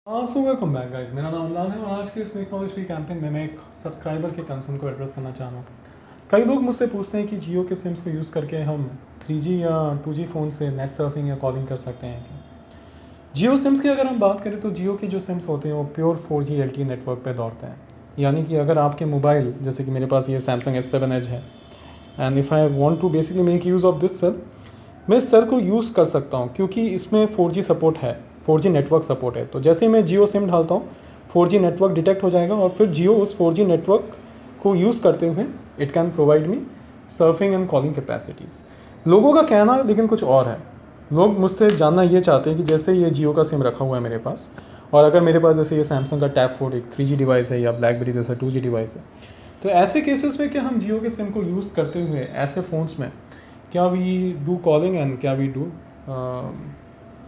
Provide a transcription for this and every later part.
So welcome back guys, मेरा नाम लाल है और आज के इस मेक नॉलेज फ्री कैंपेन में मैं एक सब्सक्राइबर के कंसर्न को एड्रेस करना चाह रहा हूँ। कई लोग मुझसे पूछते हैं कि जियो के सिम्स को यूज़ करके हम 3G या 2G फ़ोन से नेट सर्फिंग या कॉलिंग कर सकते हैं क्या। जियो सिम्स की अगर हम बात करें तो जियो के जो सिम्स होते हैं वो प्योर 4G LTE नेटवर्क पे दौड़ते हैं। यानी कि अगर आपके मोबाइल, जैसे कि मेरे पास ये सैमसंग S7 एज है, and if I want to basically make use of this cell, मैं इस सेल को यूज़ कर सकता हूँ क्योंकि इसमें 4G सपोर्ट है, 4G नेटवर्क सपोर्ट है। तो जैसे ही मैं जियो सिम डालता हूँ 4G नेटवर्क डिटेक्ट हो जाएगा और फिर जियो उस 4G नेटवर्क को यूज़ करते हुए it can provide me surfing and calling capacities. लोगों का कहना लेकिन कुछ और है। लोग मुझसे जानना ये चाहते हैं कि जैसे ये जियो का सिम रखा हुआ है मेरे पास, और अगर मेरे पास जैसे ये सैमसंग का टैब फोन एक 3G डिवाइस है या ब्लैकबेरी जैसा 2G डिवाइस है, तो ऐसे केसेस में क्या हम जियो के सिम को यूज़ करते हुए ऐसे फ़ोन्स में क्या वी डू कॉलिंग एंड क्या we do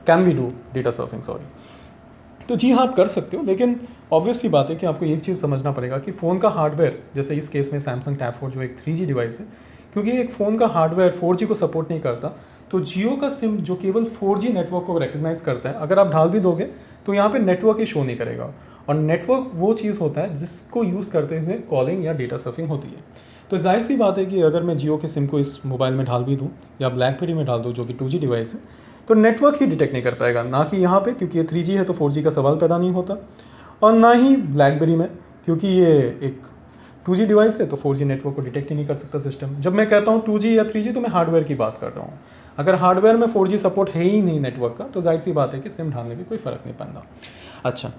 can we do data surfing, sorry. तो जी हाँ, आप कर सकते हो, लेकिन ऑब्वियस सी बात है कि आपको एक चीज़ समझना पड़ेगा कि फ़ोन का हार्डवेयर, जैसे इस केस में सैमसंग टैब 4 जो एक 3G डिवाइस है, क्योंकि एक फ़ोन का हार्डवेयर 4G को सपोर्ट नहीं करता, तो जियो का सिम जो केवल 4G नेटवर्क को रिकग्नाइज करता है, अगर आप डाल भी दोगे तो यहाँ पे नेटवर्क ही शो नहीं करेगा। और नेटवर्क वो चीज़ होता है जिसको यूज़ करते हुए कॉलिंग या डेटा सर्फिंग होती है। तो जाहिर सी बात है कि अगर मैं जियो के सिम को इस मोबाइल में डाल भी दूँ या ब्लैकबेरी में डाल दूँ जो कि 2G डिवाइस है, तो नेटवर्क ही डिटेक्ट नहीं कर पाएगा, ना कि यहाँ पे, क्योंकि ये 3G है तो 4G का सवाल पैदा नहीं होता, और ना ही ब्लैकबेरी में, क्योंकि ये एक 2G डिवाइस है तो 4G नेटवर्क को डिटेक्ट ही नहीं कर सकता सिस्टम। जब मैं कहता हूँ 2G या 3G तो मैं हार्डवेयर की बात कर रहा हूँ। अगर हार्डवेयर में 4G सपोर्ट है ही नहीं नेटवर्क का, तो जाहिर सी बात है कि सिम डालने में कोई फ़र्क नहीं पड़ता। अच्छा,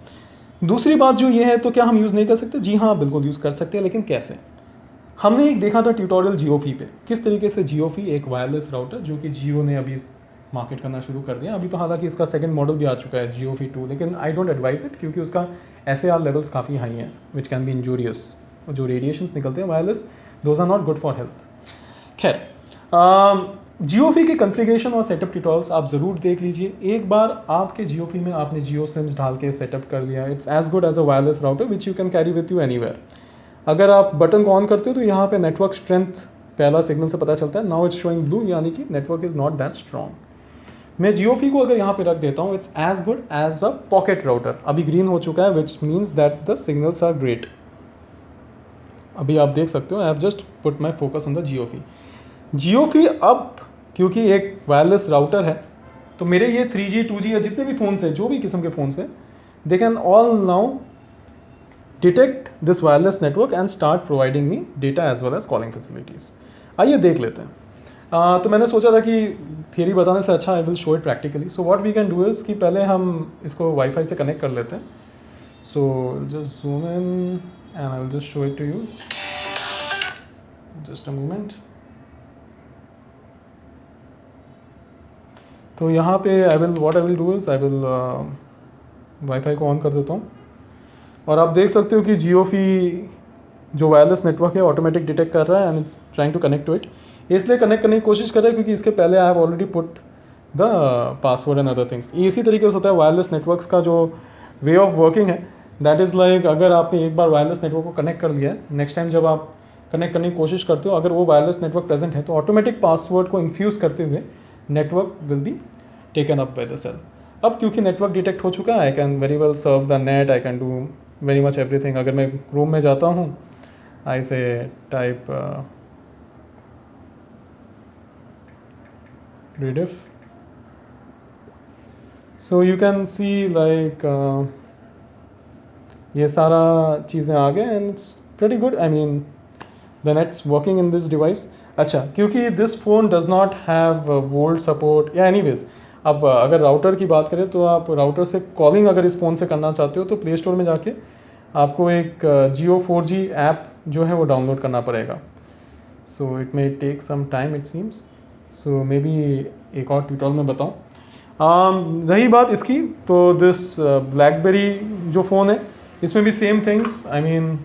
दूसरी बात जो ये है, तो क्या हम यूज़ नहीं कर सकते? जी हाँ, बिल्कुल यूज़ कर सकते हैं, लेकिन कैसे? हमने एक देखा था ट्यूटोरियल जियोफी पे, किस तरीके से जियोफी एक वायरलेस राउटर जो कि जियो ने अभी मार्केट करना शुरू कर दिया। अभी तो हालांकि इसका सेकंड मॉडल भी आ चुका है जियोफी 2, लेकिन आई डोंट एडवाइस इट क्योंकि उसका SAR लेवल्स काफ़ी हाई हैं विच कैन बी इंजूरियस। जो रेडिएशंस निकलते हैं wireless, those are not good for health. खैर, जियोफी के कन्फिग्रेशन और सेटअप ट्यूटोरियल्स आप ज़रूर देख लीजिए। एक बार आपके जियोफी में आपने जियो सिम्स डाल के सेटअप कर लिया, it's as good as a wireless router which you can carry with you anywhere. अगर आप बटन को ऑन करते हो तो यहाँ पे नेटवर्क स्ट्रेंथ पहला सिग्नल से पता चलता है, नाउ इट्स शोइंग ब्लू, यानी कि network is not that strong. मैं जियोफी को अगर यहाँ पे रख देता हूँ, it's as good as a pocket router. अभी ग्रीन हो चुका है which means that the signals are great. अभी आप देख सकते हो, I have just put my focus on the JioFi. JioFi अब क्योंकि एक वायरलेस राउटर है, तो मेरे ये 3G 2G या जितने भी फ़ोन्स हैं, जो भी किस्म के फ़ोन्स हैं, they can all now detect this wireless network and start providing me data as well as calling facilities. आइए देख लेते हैं। तो मैंने सोचा था कि थियरी बताने से अच्छा I will show it practically. So what we can do is कि पहले हम इसको वाईफाई से कनेक्ट कर लेते हैं। So just zoom in and I will just show it to you, just a moment. तो यहाँ पे I will do is I will wifi को ऑन कर देता हूँ, और आप देख सकते हो कि जियोफी जो वायरलेस नेटवर्क है ऑटोमेटिक डिटेक्ट कर रहा है and it's trying to connect to it. इसलिए कनेक्ट करने की कोशिश कर रहा है क्योंकि इसके पहले I have already put the password and other things. इसी तरीके से होता है वायरलेस नेटवर्क्स का जो वे ऑफ वर्किंग है, दैट इज़ लाइक अगर आपने एक बार वायरलेस नेटवर्क को कनेक्ट कर लिया है, नेक्स्ट टाइम जब आप कनेक्ट करने की कोशिश करते हो, अगर वो वायरलेस नेटवर्क प्रेजेंट है तो ऑटोमेटिक पासवर्ड को इन्फ्यूज़ करते हुए network will be taken up by the cell. अब क्योंकि नेटवर्क डिटेक्ट हो चुका है, I can very well serve the net, I can do very much everything. अगर मैं क्रोम में जाता हूँ, I say type rediff, so you can see like ये सारा चीज़ें आ गए and it's pretty good, I mean the net's working in this device। अच्छा, क्योंकि this phone does not have volt support या anyways, अब अगर राउटर की बात करें तो आप राउटर से कॉलिंग अगर इस फ़ोन से करना चाहते हो तो प्ले स्टोर में जाके आपको एक जियो 4G ऐप जो है वो डाउनलोड करना पड़ेगा। So it may take some time it seems, so maybe एक और ट्यूटोरियल में बताऊँ। रही बात इसकी, तो दिस ब्लैकबेरी जो फ़ोन है इसमें भी सेम थिंग्स, आई मीन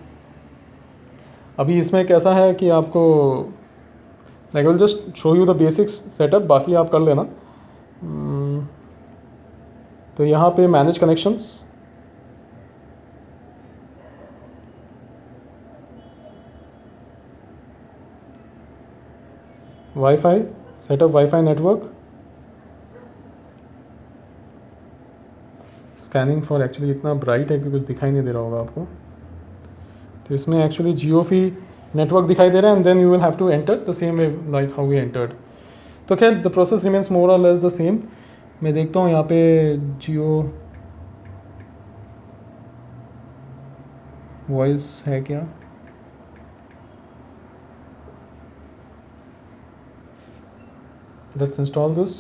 अभी इसमें कैसा है कि आपको like will just show you the basics setup, बाकी आप कर लेना। तो यहाँ पे manage connections, wifi setup, wifi network, scanning for actually इतना ब्राइट है कि कुछ दिखाई नहीं दे रहा होगा आपको। तो इसमें एक्चुअली जियोफी नेटवर्क दिखाई दे रहा है and then you will have to enter the same way like how we entered. तो खैर द प्रोसेस रिमेन्स मोर और लेस द सेम। मैं देखता हूँ यहाँ पे जियो वॉइस है क्या। Let's install this.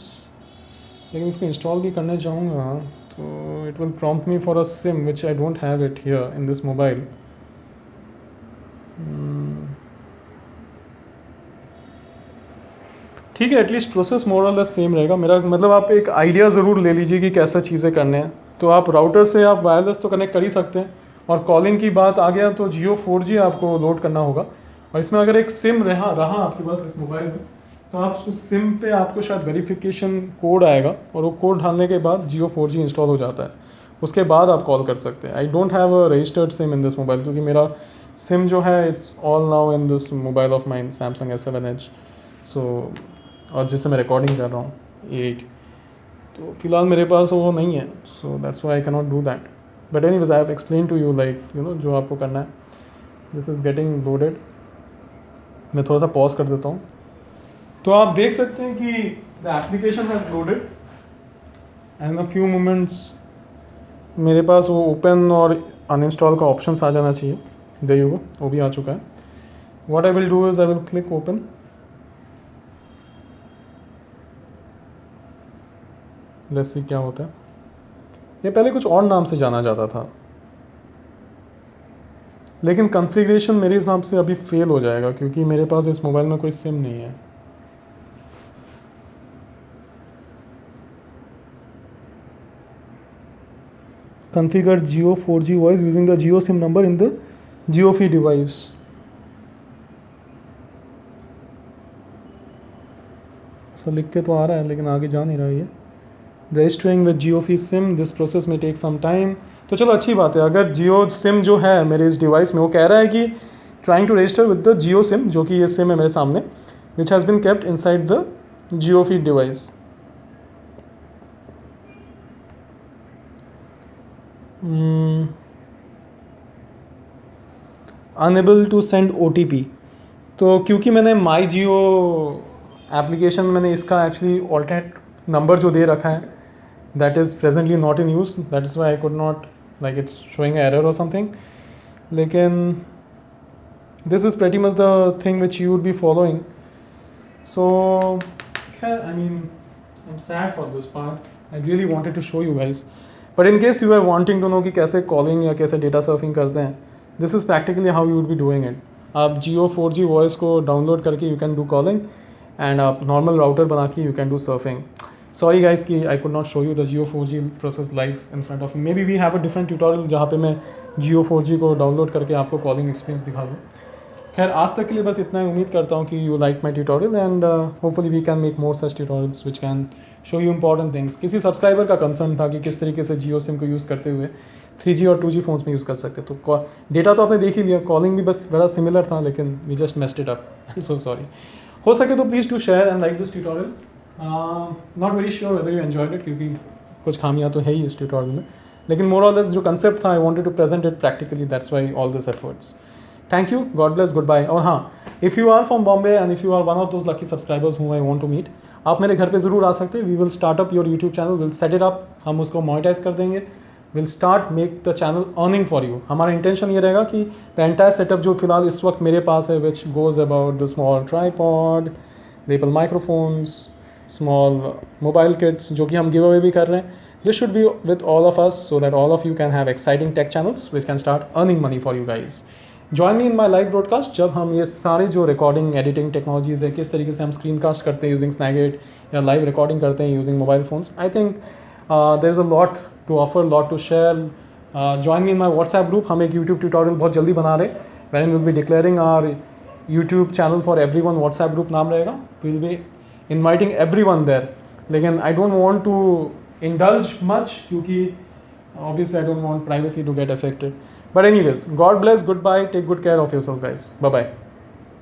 लेकिन इसको इंस्टॉल भी करने जाऊँगा तो it will prompt me for a SIM which I don't have it here in this mobile. ठीक है, एटलीस्ट प्रोसेस मोर और लेस सेम रहेगा। मेरा मतलब आप एक आइडिया ज़रूर ले लीजिए कि कैसा चीज़ें करने हैं। तो आप राउटर से आप वायरलेस तो कनेक्ट कर ही सकते हैं, और कॉलिंग की बात आ गया तो जियो 4G आपको लोड करना होगा। और इसमें अगर एक सिम रहा आपके पास इस मोबाइल में, तो आप उस सिम पे आपको शायद वेरिफिकेशन कोड आएगा, और वो कोड डालने के बाद जियो 4G इंस्टॉल हो जाता है। उसके बाद आप कॉल कर सकते हैं। I don't have a registered SIM in this mobile, क्योंकि मेरा सिम जो है it's all now in this mobile of mine Samsung S7 Edge। सो और जिससे मैं रिकॉर्डिंग कर रहा हूँ 8, तो फिलहाल मेरे पास वो नहीं है। So that's why I can not do that. But anyways I have explain to you like you know जो आपको करना है। This is getting loaded. मैं थोड़ा सा पॉज कर देता हूँ। तो आप देख सकते हैं कि the application has loaded and a few moments मेरे पास वो ओपन और अनइंस्टॉल का ऑप्शन आ जाना चाहिए। देयर यू गो, वो भी आ चुका है। What I will do is I will click open. Let's see क्या होता है। ये पहले कुछ और नाम से जाना जाता था, लेकिन कॉन्फ़िगरेशन मेरे हिसाब से अभी फेल हो जाएगा, क्योंकि मेरे पास इस मोबाइल में कोई सिम नहीं है। Configure Jio 4G voice using the Jio SIM number in the JioFi device. ऐसा लिख के तो आ रहा है, लेकिन आगे जा नहीं रहा है ये। Registering with JioFi SIM, this process में टेक सम टाइम। तो चलो अच्छी बात है, अगर जियो सिम जो है मेरे इस डिवाइस में, वो कह रहा है कि trying to register with the Jio SIM, जो कि ये सिम है मेरे सामने, which has been kept inside the JioFi device. Unable to send OTP। तो क्योंकि मैंने माई जियो एप्लीकेशन, मैंने इसका एक्चुअली ऑल्टरनेट नंबर जो दे रखा है, that is presently not in use, that is why I could not, like it's showing an error or something. लेकिन this is pretty much the thing which you would be following. So I mean I'm sad for this part. I really wanted to show you guys, but in case you are wanting to know कि कैसे calling या कैसे data surfing करते हैं, this is practically how you would be doing it. आप जियो 4G voice को download करके you can do calling, and आप नॉर्मल राउटर बना के you can do surfing. Sorry guys कि I could not show you the Jio 4G process live in front of me. Maybe we have a different tutorial जहाँ पे मैं Jio 4G को download करके आपको calling experience दिखा दूँ। खैर आज तक के लिए बस इतना ही। उम्मीद करता हूँ कि you like my tutorial, and hopefully we can make more such tutorials which can show you important things. किसी सब्सक्राइबर का कंसर्न था कि किस तरीके से जियो सिम को यूज़ करते हुए 3G और 2G फ़ोन्स में यूज़ कर सकते। तो डेटा तो आपने देख ही लिया, कॉलिंग भी बस बड़ा सिमिलर था, लेकिन we just messed it up. I am so sorry. हो सके तो please do share and like this tutorial. Not very sure whether you enjoyed it, क्योंकि कुछ खामियां तो है ही इस ट्यूटोरियल में, लेकिन मोर और लेस जो कंसेप्ट था I wanted to present it practically, that's why all this efforts. Thank you, god bless, good bye. और हाँ, if you are from Bombay and if you are one of those lucky subscribers हूँ I want to meet, आप मेरे घर पे ज़रूर आ सकते हैं। We will start up your YouTube channel, will set it up, हम उसको मोनेटाइज कर देंगे, will start make the channel earning for you. हमारा इंटेंशन ये रहेगा कि द एंटायर सेटअप जो फिलहाल इस वक्त मेरे पास है, which goes about the small tripod, lapel microphones, small mobile kits जो कि हम गिव अवे भी कर रहे हैं, this should be with all of us so that all of you can have exciting tech channels which can start earning money for you guys. Join me in my live broadcast, जब हम ये सारे जो recording editing technologies है, किस तरीके से हम स्क्रीन कास्ट करते हैं यूजिंग स्नैगेट या लाइव रिकॉर्डिंग करते हैं using mobile phones. I think there is a lot to offer, lot to share. Join me in my WhatsApp group. हम एक यूट्यूब ट्यूटोरियल बहुत जल्दी बना रहे, when will be declaring our YouTube channel for everyone. WhatsApp group नाम रहेगा, will be inviting everyone there, लेकिन I don't want to indulge much क्योंकि obviously I don't want privacy to get affected. But anyways, God bless, goodbye, take good care of yourself guys, bye bye.